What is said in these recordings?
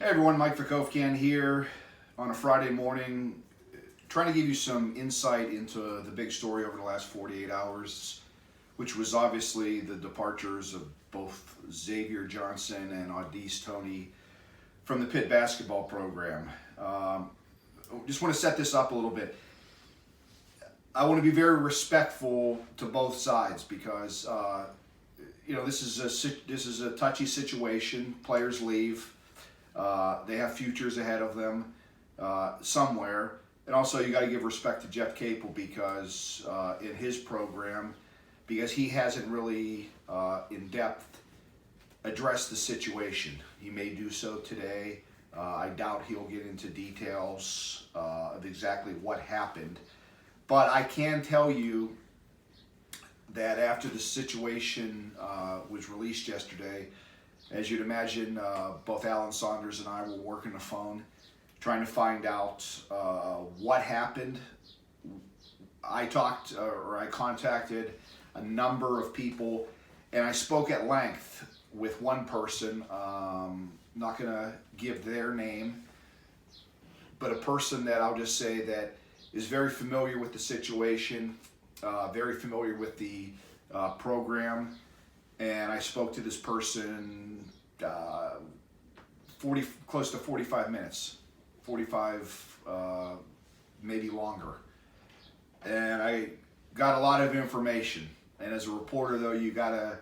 Hey everyone, Mike Vukovcan here on a Friday morning, trying to give you some insight into the big story over the last 48 hours, which was obviously the departures of both Xavier Johnson and Toney from the Pitt basketball program. Just want to set this up a little bit. I want to be very respectful to both sides because this is a touchy situation. Players leave. They have futures ahead of them somewhere. And also you got to give respect to Jeff Capel because in his program, because he hasn't really in depth addressed the situation. He may do so today. I doubt he'll get into details of exactly what happened. But I can tell you that after the situation was released yesterday, as you'd imagine, both Alan Saunders and I were working the phone, trying to find out what happened. I contacted a number of people, and I spoke at length with one person. Not going to give their name, but a person that I'll just say that is very familiar with the situation, very familiar with the program. And I spoke to this person close to 45 minutes, 45, maybe longer. And I got a lot of information. And as a reporter, though, you gotta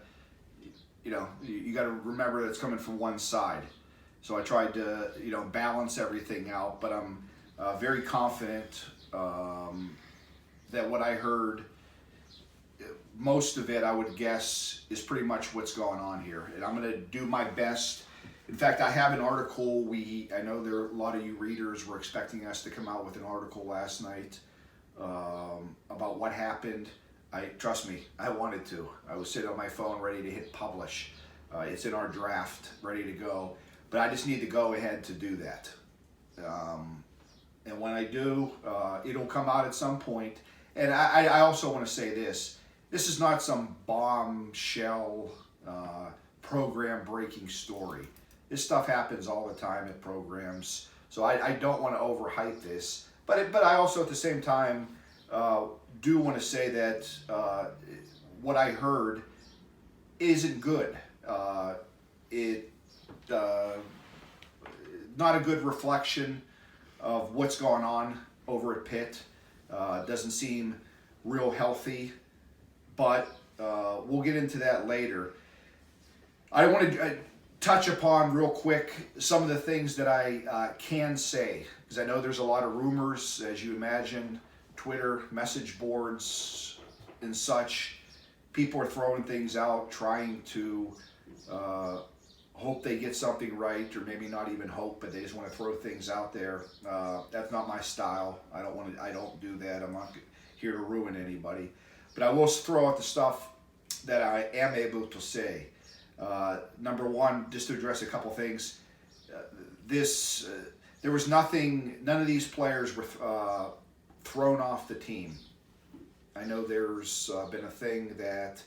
remember that it's coming from one side. So I tried to, balance everything out. But I'm very confident that what I heard, most of it, I would guess, is pretty much what's going on here. And I'm going to do my best. In fact, I have an article. I know there are a lot of you readers were expecting us to come out with an article last night about what happened. Trust me, I wanted to. I was sitting on my phone ready to hit publish. It's in our draft, ready to go. But I just need to go ahead to do that. And when I do, it'll come out at some point. And I also want to say this. This is not some bombshell program-breaking story. This stuff happens all the time at programs, so I don't want to overhype this. But I also at the same time do want to say that what I heard isn't good. Not a good reflection of what's going on over at Pitt. Doesn't seem real healthy. But we'll get into that later. I want to touch upon real quick some of the things that I can say, because I know there's a lot of rumors, as you imagine, Twitter, message boards, and such. People are throwing things out, trying to hope they get something right, or maybe not even hope, but they just want to throw things out there. That's not my style. I don't do that. I'm not here to ruin anybody. But I will throw out the stuff that I am able to say. Number one, just to address a couple things. There was nothing, none of these players were thrown off the team. I know there's been a thing that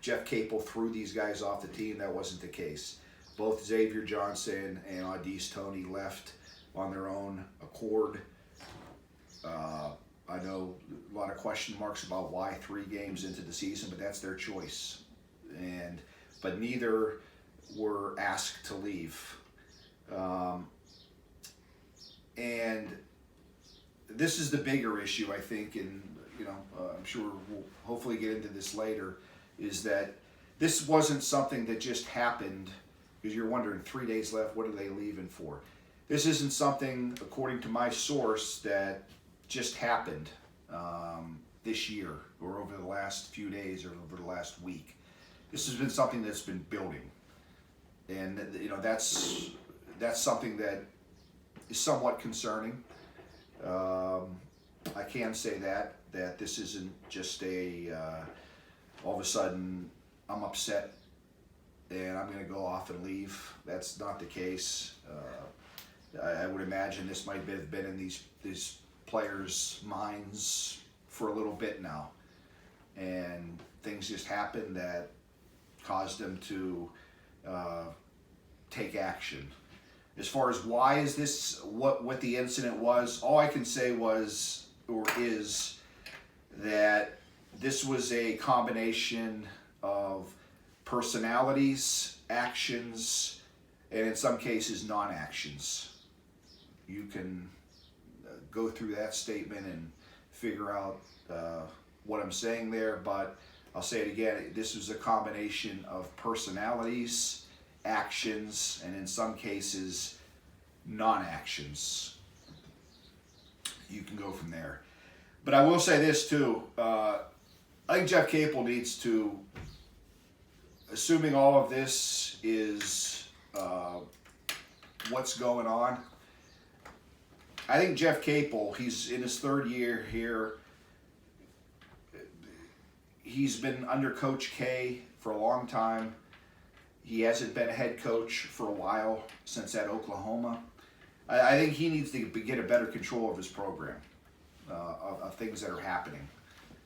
Jeff Capel threw these guys off the team. That wasn't the case. Both Xavier Johnson and Toney left on their own accord. I know a lot of question marks about why 3 games into the season, but that's their choice. But neither were asked to leave. And this is the bigger issue, I think, and I'm sure we'll hopefully get into this later, is that this wasn't something that just happened because you're wondering 3 days left, what are they leaving for? This isn't something, according to my source, that just happened this year or over the last few days or over the last week. This has been something that's been building, and that's something that is somewhat concerning. I can say that this isn't just all of a sudden I'm upset and I'm going to go off and leave. That's not the case. I would imagine this might have been in these players' minds for a little bit now, and things just happened that caused them to take action. As far as why is this, what the incident was, all I can say was, or is, that this was a combination of personalities, actions, and in some cases non-actions. You can go through that statement and figure out what I'm saying there, but I'll say it again, this was a combination of personalities, actions, and in some cases non-actions. You can go from there. But I will say this too, I think Jeff Capel needs to, assuming all of this is what's going on, I think Jeff Capel, he's in his third year here. He's been under Coach K for a long time. He hasn't been a head coach for a while since at Oklahoma. I think he needs to get a better control of his program, of things that are happening.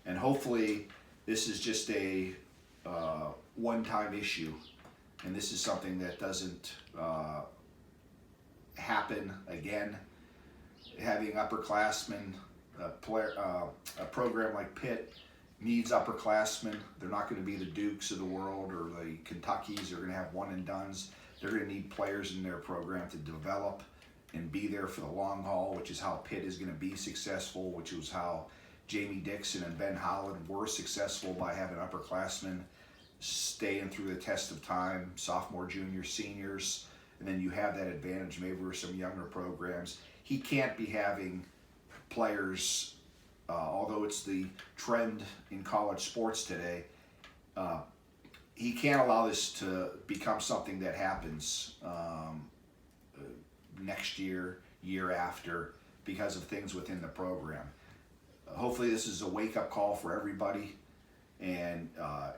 And hopefully this is just a one-time issue, and this is something that doesn't happen again. Having upperclassmen, a program like Pitt needs upperclassmen. They're not going to be the Dukes of the world or the Kentuckys. They're going to have one and dones. They're going to need players in their program to develop and be there for the long haul, which is how Pitt is going to be successful, which was how Jamie Dixon and Ben Holland were successful, by having upperclassmen staying through the test of time, sophomore, junior, seniors, and then you have that advantage maybe with some younger programs. He can't be having players, although it's the trend in college sports today, he can't allow this to become something that happens next year, year after, because of things within the program. Hopefully this is a wake-up call for everybody, and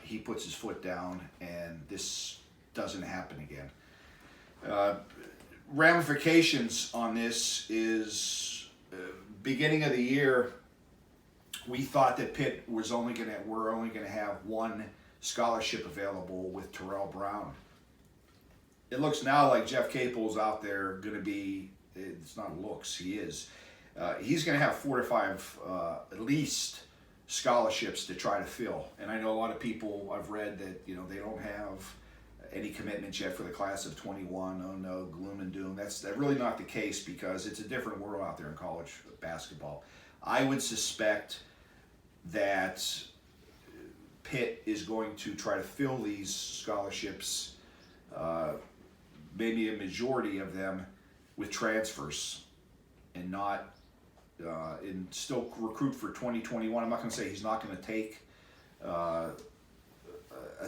he puts his foot down and this doesn't happen again. Ramifications on this is, beginning of the year, we thought that Pitt was only going to have one scholarship available with Terrell Brown. It looks now like Jeff Capel's out there going to be, it's not looks, he is. He's going to have 4 to 5 at least scholarships to try to fill. And I know a lot of people, I've read that, you know, they don't have any commitments yet for the class of 21. Oh no, gloom and doom. That's really not the case, because it's a different world out there in college basketball. I would suspect that Pitt is going to try to fill these scholarships, maybe a majority of them, with transfers, and not and still recruit for 2021. I'm not going to say he's not going to take a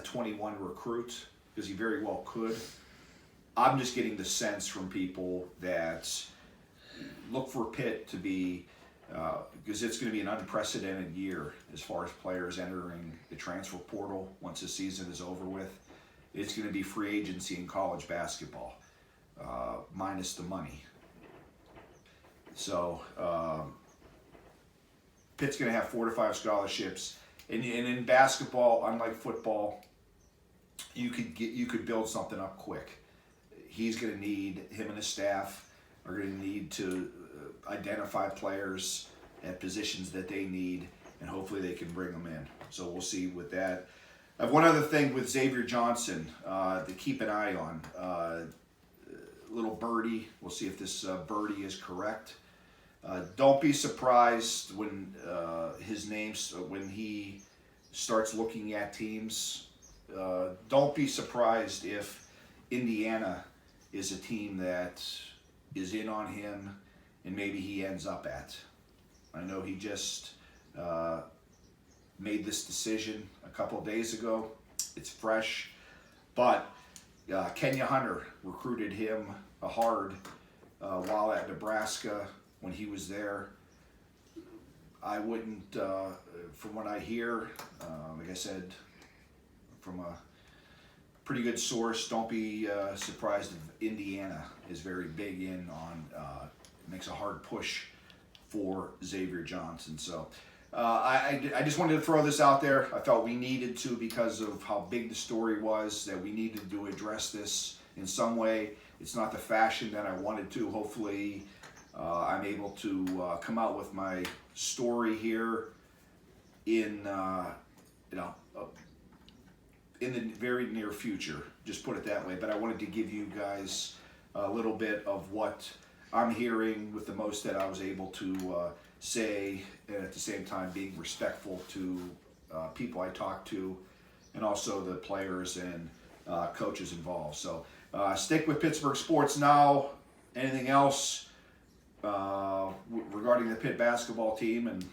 21 recruit, because he very well could. I'm just getting the sense from people that look for Pitt to be, because it's going to be an unprecedented year as far as players entering the transfer portal once the season is over with. It's going to be free agency in college basketball, minus the money. So Pitt's going to have 4 to 5 scholarships, and in basketball, unlike football, you could build something up quick. He's going to need, him and his staff are going to need to identify players at positions that they need, and hopefully they can bring them in. So we'll see with that. I have one other thing with Xavier Johnson to keep an eye on. Little birdie. We'll see if this birdie is correct. Don't be surprised when his name's, when he starts looking at teams. Don't be surprised if Indiana is a team that is in on him and maybe he ends up at. I know he just made this decision a couple of days ago. It's fresh, but Kenya Hunter recruited him hard while at Nebraska when he was there. I wouldn't, from what I hear, like I said, from a pretty good source, don't be surprised if Indiana is very big in on, makes a hard push for Xavier Johnson. So I just wanted to throw this out there. I felt we needed to, because of how big the story was, that we needed to address this in some way. It's not the fashion that I wanted to. Hopefully, I'm able to come out with my story here in in the very near future. Just put it that way. But I wanted to give you guys a little bit of what I'm hearing with the most that I was able to say, and at the same time being respectful to people I talked to, and also the players and coaches involved. So stick with Pittsburgh sports now. Anything else regarding the Pitt basketball team, and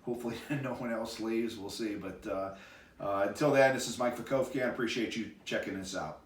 hopefully no one else leaves, we'll see. But until then, this is Mike Vukovcan. I appreciate you checking this out.